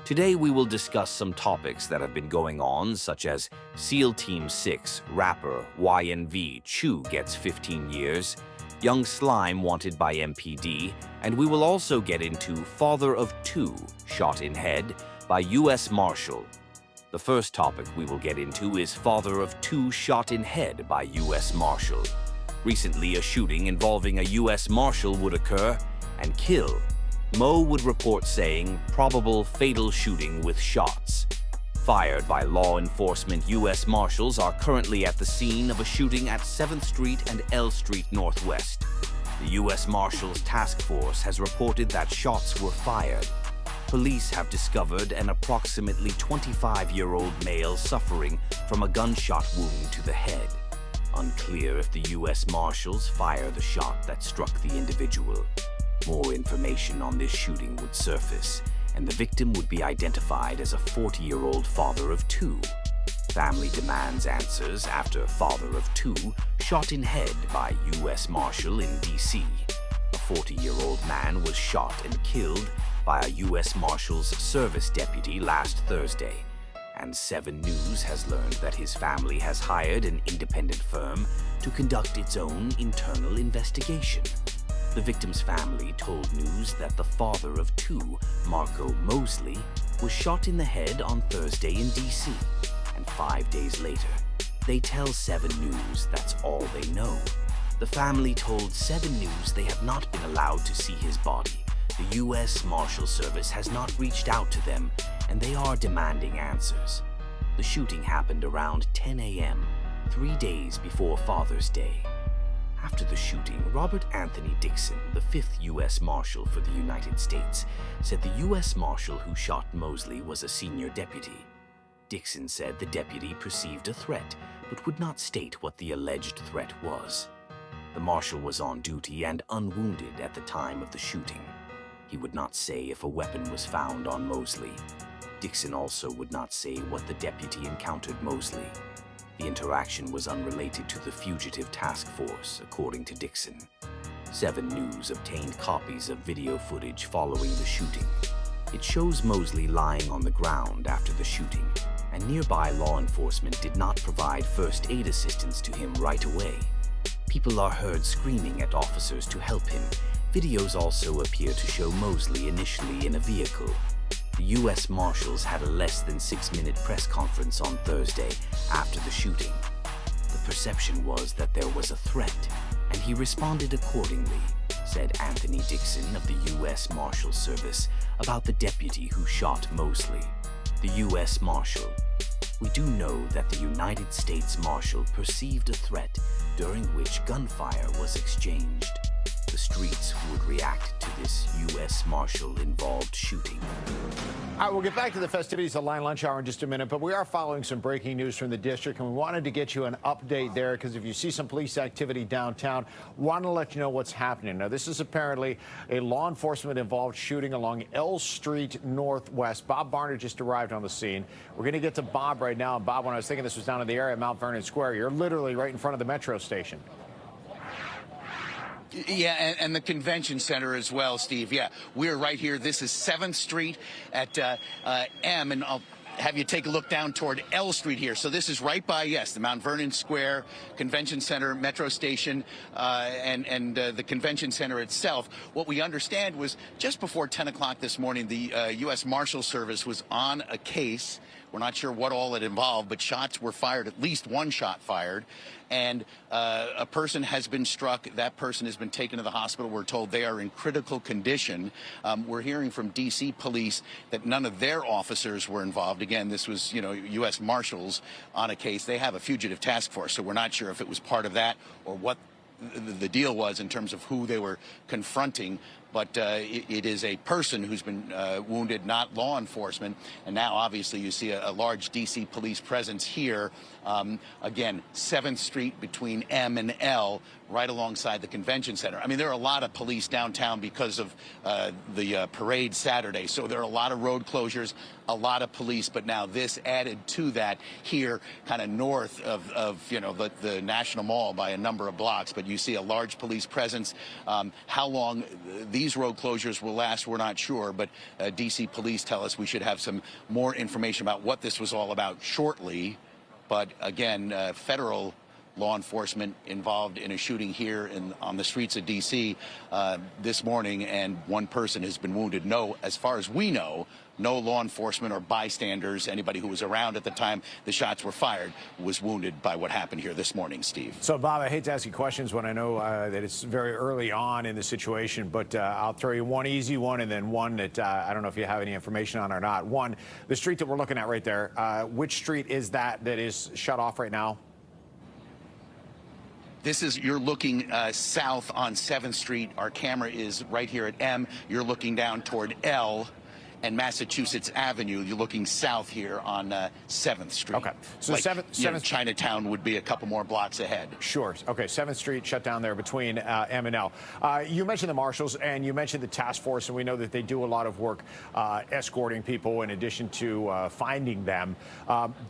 Today we will discuss some topics that have been going on, such as SEAL Team 6 rapper YNV Chu gets 15 years, young slime wanted by MPD, and we will also get into father of two shot in head by US Marshal. The first topic we will get into is father of two shot in head by US Marshal. Recently, a shooting involving a US Marshal would occur and kill. Mo would report saying probable fatal shooting with shots. Fired by law enforcement, US Marshals are currently at the scene of a shooting at 7th Street and L Street Northwest. The US Marshals Task Force has reported that shots were fired. Police have discovered an approximately 25-year-old male suffering from a gunshot wound to the head. Unclear if the US Marshals fired the shot that struck the individual. More information on this shooting would surface, and the victim would be identified as a 40-year-old father of two. Family demands answers after father of two shot in head by US Marshal in DC. A 40-year-old man was shot and killed by a US Marshal's service deputy last Thursday, and 7 News has learned that his family has hired an independent firm to conduct its own internal investigation. The victim's family told News that the father of two, Marco Mosley, was shot in the head on Thursday in DC, and 5 days later, they tell 7 News that's all they know. The family told 7 News they have not been allowed to see his body. The U.S. Marshal Service has not reached out to them, and they are demanding answers. The shooting happened around 10 a.m., 3 days before Father's Day. After the shooting, Robert Anthony Dixon, the 5th U.S. Marshal for the United States, said the U.S. Marshal who shot Mosley was a senior deputy. Dixon said the deputy perceived a threat, but would not state what the alleged threat was. The Marshal was on duty and unwounded at the time of the shooting. He would not say if a weapon was found on Mosley. Dixon also would not say what the deputy encountered Mosley. The interaction was unrelated to the fugitive task force, according to Dixon. 7 News obtained copies of video footage following the shooting. It shows Mosley lying on the ground after the shooting, and nearby law enforcement did not provide first aid assistance to him right away. People are heard screaming at officers to help him. Videos also appear to show Mosley initially in a vehicle. The U.S. Marshals had a less than 6-minute press conference on Thursday after the shooting. The perception was that there was a threat, and he responded accordingly, said Anthony Dixon of the U.S. Marshal Service about the deputy who shot Mosley. The U.S. Marshal: "We do know that the United States Marshal perceived a threat during which gunfire was exchanged. The streets would react to this U.S. Marshal-involved shooting." All right, we'll get back to the festivities of Line Lunch Hour in just a minute, but we are following some breaking news from the district, and we wanted to get you an update there because if you see some police activity downtown, want to let you know what's happening. Now, this is apparently a law enforcement-involved shooting along L Street Northwest. Bob Barner just arrived on the scene. We're going to get to Bob right now. And Bob, when I was thinking this was down in the area of Mount Vernon Square, you're literally right in front of the metro station. Yeah, and the convention center as well, Steve. Yeah, we're right here. This is 7th Street at M, and I'll have you take a look down toward L Street here. So this is right by, yes, the Mount Vernon Square Convention Center, Metro Station, and the convention center itself. What we understand was just before 10 o'clock this morning, the U.S. Marshal Service was on a case. We're not sure what all it involved, but shots were fired, at least one shot fired. And a person has been struck. That person has been taken to the hospital. We're told they are in critical condition. We're hearing from D.C. police that none of their officers were involved. Again, this was, U.S. Marshals on a case. They have a fugitive task force, so we're not sure if it was part of that or what the deal was in terms of who they were confronting. But it is a person who's been wounded, not law enforcement. And now, obviously, you see a large D.C. police presence here. Again, 7th Street between M and L, right alongside the convention center. I mean, there are a lot of police downtown because of the parade Saturday. So there are a lot of road closures, a lot of police. But now this added to that here, kind of north of the National Mall by a number of blocks. But you see a large police presence. How long these these road closures will last, we're not sure, but D.C. police tell us we should have some more information about what this was all about shortly. But again, federal law enforcement involved in a shooting here on the streets of D.C. This morning, and one person has been wounded. No, as far as we know, no law enforcement or bystanders, anybody who was around at the time the shots were fired, was wounded by what happened here this morning, Steve. So, Bob, I hate to ask you questions when I know that it's very early on in the situation, but I'll throw you one easy one and then one that I don't know if you have any information on or not. One, the street that we're looking at right there, which street is that is shut off right now? This is, you're looking south on 7th Street. Our camera is right here at M. You're looking down toward L and Massachusetts Avenue. You're looking south here on 7th Street. Okay. So like, 7th Chinatown would be a couple more blocks ahead. Sure. Okay. 7th Street shut down there between M and L. You mentioned the Marshals and you mentioned the task force, and we know that they do a lot of work escorting people in addition to finding them.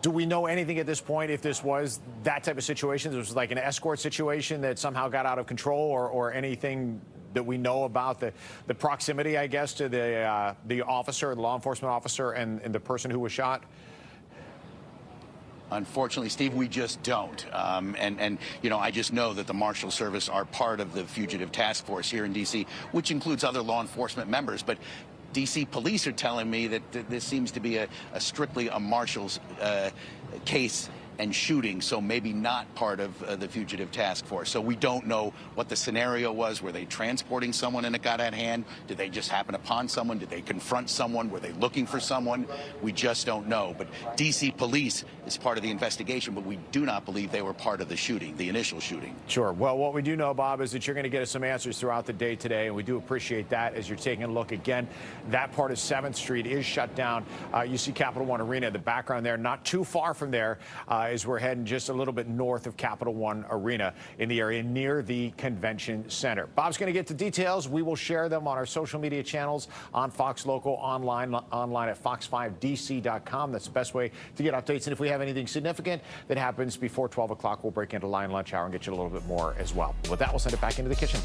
Do we know anything at this point if this was that type of situation? This was like an escort situation that somehow got out of control, or anything that we know about the proximity, I guess, to the officer, the law enforcement officer, and the person who was shot? Unfortunately, Steve, we just don't. And you know, I just know that the Marshal Service are part of the Fugitive Task Force here in D.C., which includes other law enforcement members. But D.C. police are telling me that this seems to be strictly a Marshal's case and shooting, so maybe not part of the Fugitive Task Force. So we don't know what the scenario was. Were they transporting someone and it got at hand? Did they just happen upon someone? Did they confront someone? Were they looking for someone? We just don't know. But D.C. police is part of the investigation, but we do not believe they were part of the shooting, the initial shooting. Sure. Well, what we do know, Bob, is that you're going to get us some answers throughout the day today, and we do appreciate that as you're taking a look again. That part of 7th Street is shut down. You see Capital One Arena in the background there. Not too far from there as we're heading just a little bit north of Capital One Arena in the area near the convention center. Bob's going to get the details. We will share them on our social media channels, on Fox Local, online at fox5dc.com. That's the best way to get updates. And if we have anything significant that happens before 12 o'clock, we'll break into Lion Lunch Hour and get you a little bit more as well. With that, we'll send it back into the kitchen.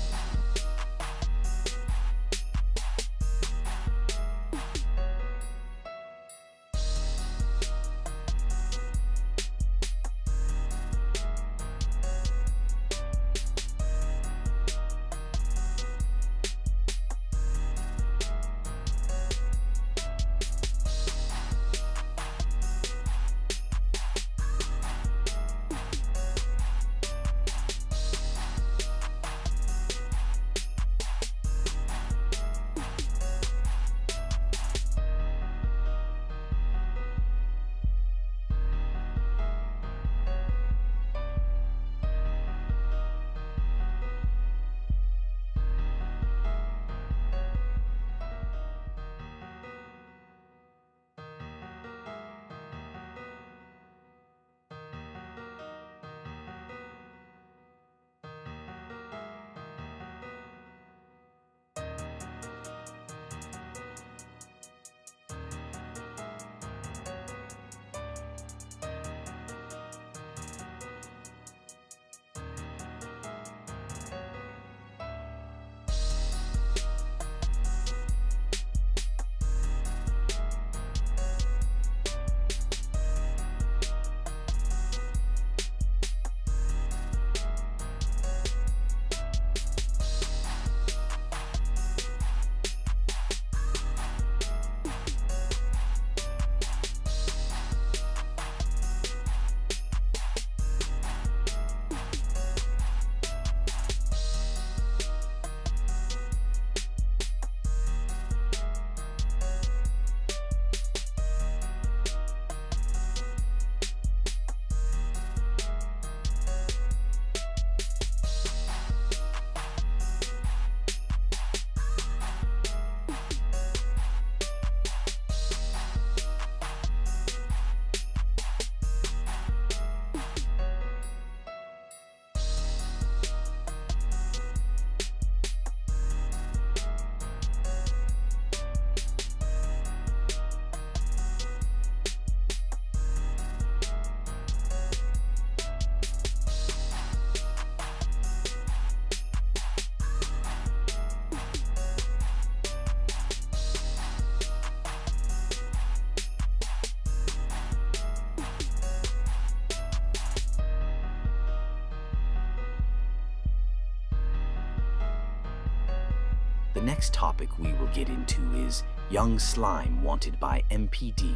The next topic we will get into is Young Slime wanted by MPD.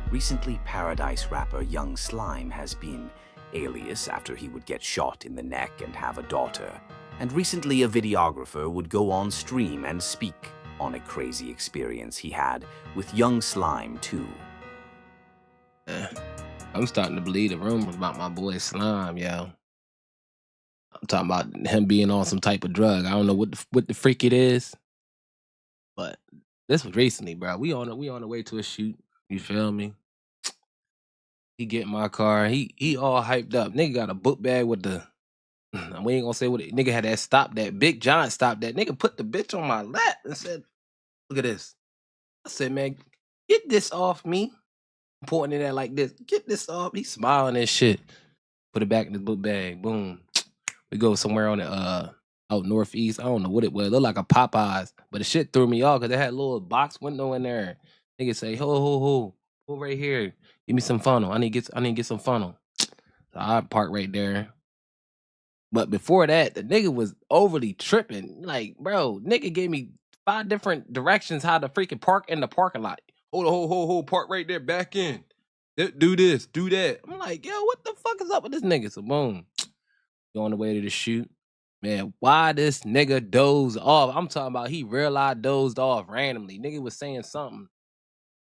Recently, Paradise rapper Young Slime has been alias after he would get shot in the neck and have a daughter. And recently, a videographer would go on stream and speak on a crazy experience he had with Young Slime too. I'm starting to believe the rumors about my boy Slime, yo. I'm talking about him being on some type of drug. I don't know what the freak it is, but this was recently, bro. We on the way to a shoot. You feel me? He get in my car. He all hyped up. Nigga got a book bag with the. We ain't gonna say what it. Nigga had that stop that big giant stop that. Nigga put the bitch on my lap and said, "Look at this." I said, "Man, get this off me." Pointing at it like this. Get this off. He smiling and shit. Put it back in the book bag. Boom. We go somewhere on the out northeast. I don't know what it was. It looked like a Popeyes, but the shit threw me off because it had a little box window in there. Nigga say, ho, right here. Give me some funnel. I need to get some funnel. So I park right there. But before that, the nigga was overly tripping. Like, bro, nigga gave me 5 different directions how to freaking park in the parking lot. Hold, park right there, back in. Do this, do that. I'm like, yo, what the fuck is up with this nigga? So boom, go on the way to the shoot. Man, why this nigga dozed off? I'm talking about he realized dozed off randomly. Nigga was saying something,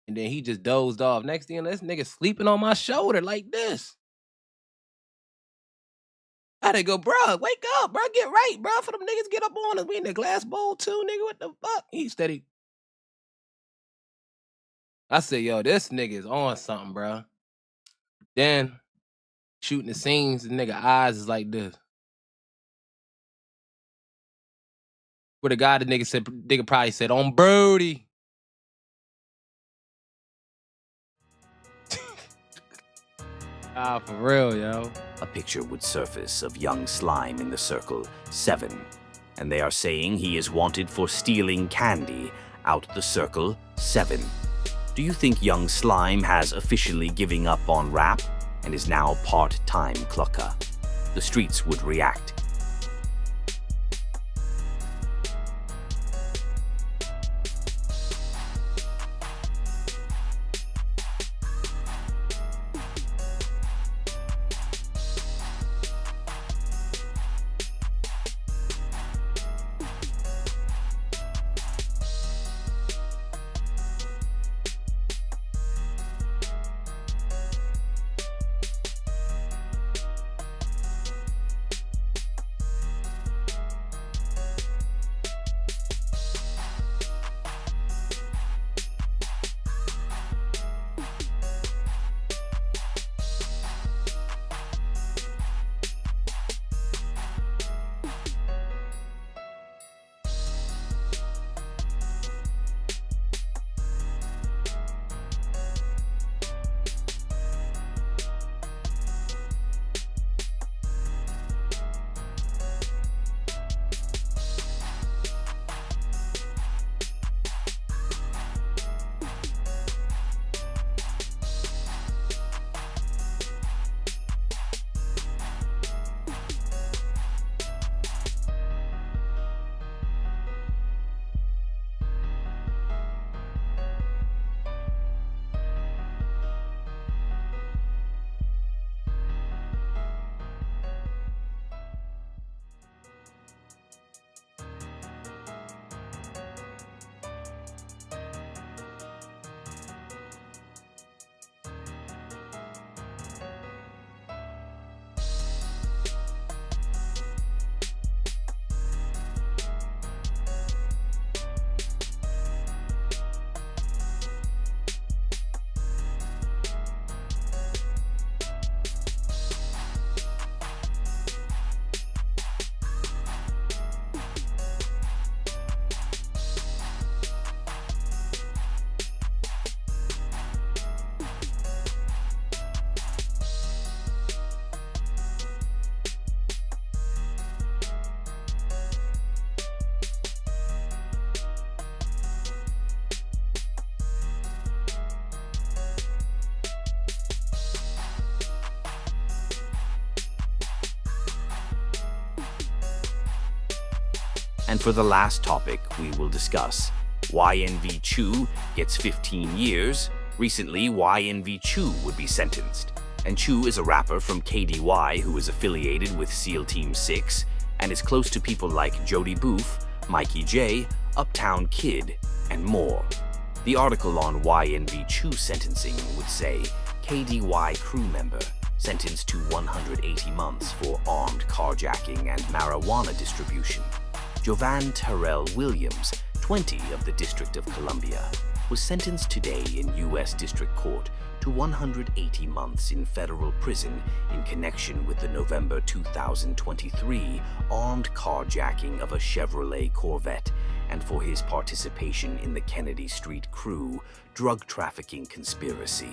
and then he just dozed off. Next thing, this nigga sleeping on my shoulder like this. I had to go, bro, wake up, bro, get right, bro, for them niggas get up on us. We in the glass bowl too, nigga, what the fuck? He steady. I said, yo, this nigga is on something, bro. Then, shooting the scenes, the nigga eyes is like this. Where the guy, the nigga probably said, on Brody. For real, yo. A picture would surface of Young Slime in the circle 7, and they are saying he is wanted for stealing candy out the circle 7. Do you think Young Slime has officially given up on rap and is now part-time clucker? The streets would react. And for the last topic, we will discuss YNV Chu gets 15 years. Recently, YNV Chu would be sentenced. And Choo is a rapper from KDY who is affiliated with SEAL Team 6 and is close to people like Jody Booth, Mikey J, Uptown Kid, and more. The article on YNV Chu sentencing would say, KDY crew member sentenced to 180 months for armed carjacking and marijuana distribution. Jovan Terrell Williams, 20 of the District of Columbia, was sentenced today in U.S. District Court to 180 months in federal prison in connection with the November 2023 armed carjacking of a Chevrolet Corvette and for his participation in the Kennedy Street Crew drug trafficking conspiracy.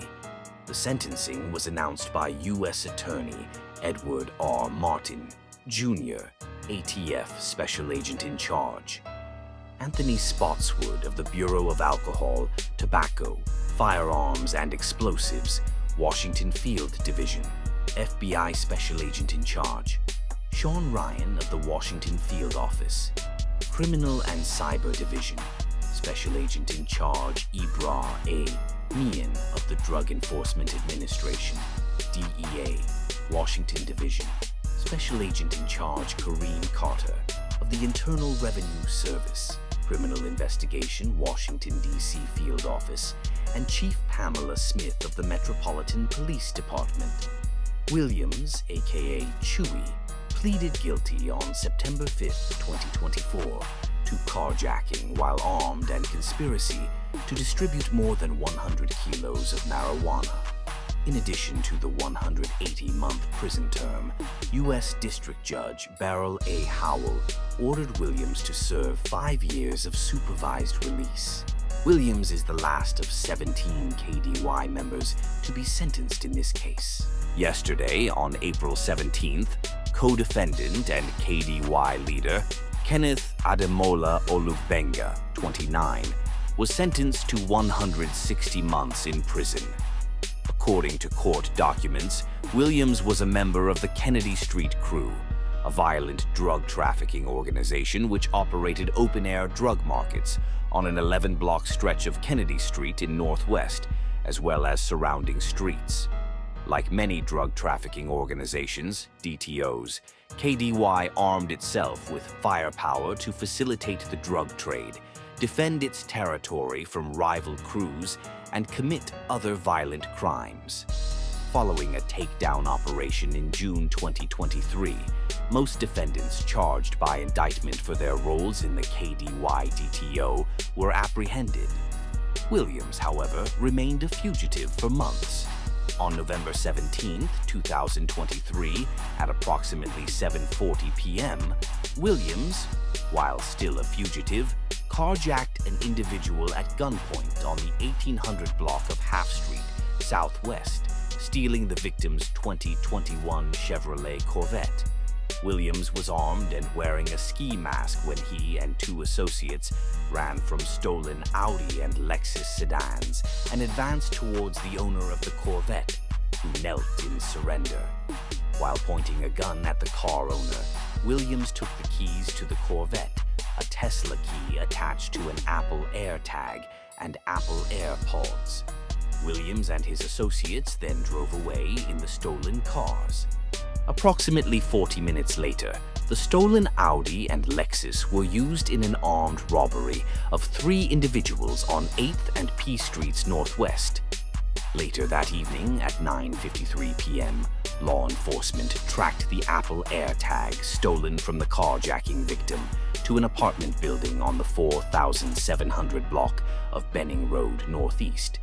The sentencing was announced by U.S. Attorney Edward R. Martin, Jr., ATF Special Agent in Charge. Anthony Spotswood of the Bureau of Alcohol, Tobacco, Firearms and Explosives, Washington Field Division, FBI Special Agent in Charge. Sean Ryan of the Washington Field Office, Criminal and Cyber Division, Special Agent in Charge Ibra A. Meehan of the Drug Enforcement Administration, DEA, Washington Division, Special Agent in Charge Kareem Carter of the Internal Revenue Service, Criminal Investigation, Washington, D.C. Field Office, and Chief Pamela Smith of the Metropolitan Police Department. Williams, aka Chewy, pleaded guilty on September 5, 2024, to carjacking while armed and conspiracy to distribute more than 100 kilos of marijuana. In addition to the 180-month prison term, U.S. District Judge Beryl A. Howell ordered Williams to serve 5 years of supervised release. Williams is the last of 17 KDY members to be sentenced in this case. Yesterday, on April 17th, co-defendant and KDY leader Kenneth Ademola Olugbenga, 29, was sentenced to 160 months in prison. According to court documents, Williams was a member of the Kennedy Street Crew, a violent drug trafficking organization which operated open-air drug markets on an 11-block stretch of Kennedy Street in Northwest, as well as surrounding streets. Like many drug trafficking organizations, DTOs, KDY armed itself with firepower to facilitate the drug trade, defend its territory from rival crews, and commit other violent crimes. Following a takedown operation in June 2023, most defendants charged by indictment for their roles in the KDY DTO were apprehended. Williams, however, remained a fugitive for months. On November 17, 2023, at approximately 7:40 p.m., Williams, while still a fugitive, carjacked an individual at gunpoint on the 1800 block of Half Street, Southwest, stealing the victim's 2021 Chevrolet Corvette. Williams was armed and wearing a ski mask when he and two associates ran from stolen Audi and Lexus sedans and advanced towards the owner of the Corvette, who knelt in surrender. While pointing a gun at the car owner, Williams took the keys to the Corvette, a Tesla key attached to an Apple AirTag, and Apple AirPods. Williams and his associates then drove away in the stolen cars. Approximately 40 minutes later, the stolen Audi and Lexus were used in an armed robbery of 3 individuals on 8th and P Streets Northwest. Later that evening at 9:53 p.m., law enforcement tracked the Apple AirTag stolen from the carjacking victim to an apartment building on the 4700 block of Benning Road Northeast.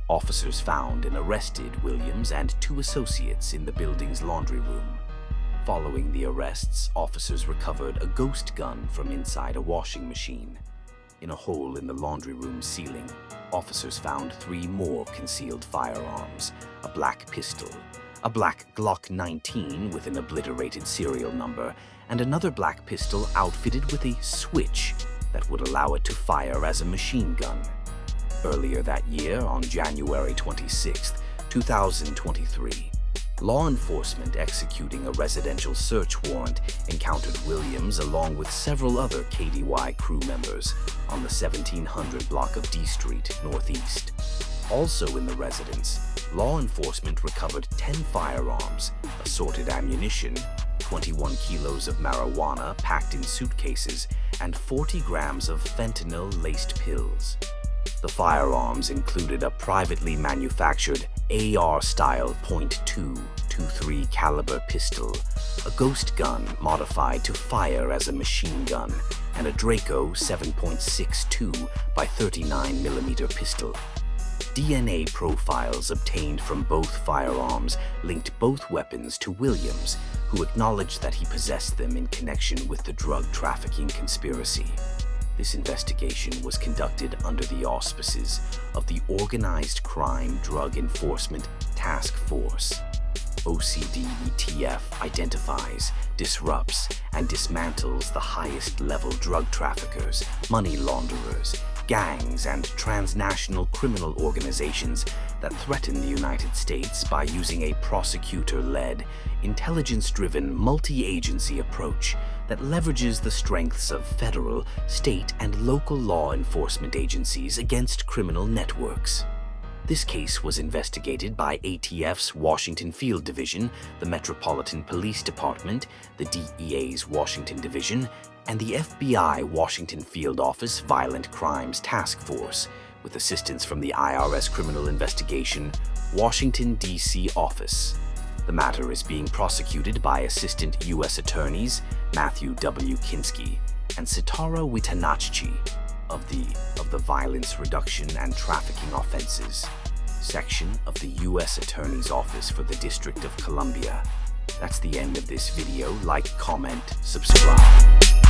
Officers found and arrested Williams and 2 associates in the building's laundry room. Following the arrests, officers recovered a ghost gun from inside a washing machine. In a hole in the laundry room ceiling, officers found 3 more concealed firearms, a black pistol, a black Glock 19 with an obliterated serial number, and another black pistol outfitted with a switch that would allow it to fire as a machine gun. Earlier that year, on January 26, 2023, Law enforcement executing a residential search warrant encountered Williams along with several other KDY crew members on the 1700 block of D Street, Northeast. Also in the residence, law enforcement recovered 10 firearms, assorted ammunition, 21 kilos of marijuana packed in suitcases, and 40 grams of fentanyl-laced pills. The firearms included a privately manufactured AR-style .223 caliber pistol, a ghost gun modified to fire as a machine gun, and a Draco 7.62 by 39 millimeter pistol. DNA profiles obtained from both firearms linked both weapons to Williams, who acknowledged that he possessed them in connection with the drug trafficking conspiracy. This investigation was conducted under the auspices of the Organized Crime Drug Enforcement Task Force. OCDETF identifies, disrupts, and dismantles the highest-level drug traffickers, money launderers, gangs, and transnational criminal organizations that threaten the United States by using a prosecutor-led, intelligence-driven, multi-agency approach that leverages the strengths of federal, state, and local law enforcement agencies against criminal networks. This case was investigated by ATF's Washington Field Division, the Metropolitan Police Department, the DEA's Washington Division, and the FBI Washington Field Office Violent Crimes Task Force, with assistance from the IRS Criminal Investigation, Washington, D.C. office. The matter is being prosecuted by Assistant U.S. Attorneys Matthew W. Kinski and Sitara Witanachchi of the Violence Reduction and Trafficking Offenses section of the U.S. Attorney's Office for the District of Columbia. That's the end of this video. Like, comment, subscribe.